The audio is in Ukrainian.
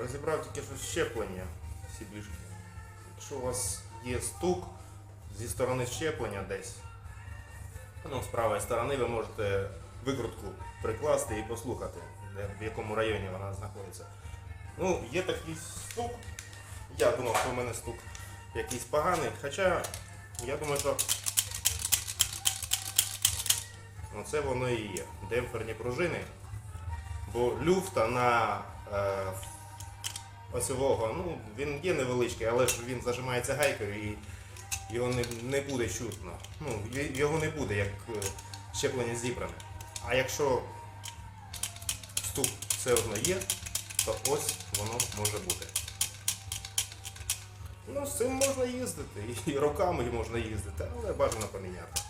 розібрав тільки що щеплення сіблішки. Якщо у вас є стук зі сторони щеплення десь, з правої сторони ви можете викрутку прикласти і послухати, в якому районі вона знаходиться. Є такий стук. Я думав, що в мене стук якийсь поганий, хоча я думаю, що це воно і є. Демпферні пружини, бо люфта на осьового, він є невеличкий, але ж він зажимається гайкою і його не буде чутно. Його не буде, як щеплення зібране. А якщо стук все одно є, то ось воно може бути. З цим можна їздити, і роками можна їздити, але бажано поміняти.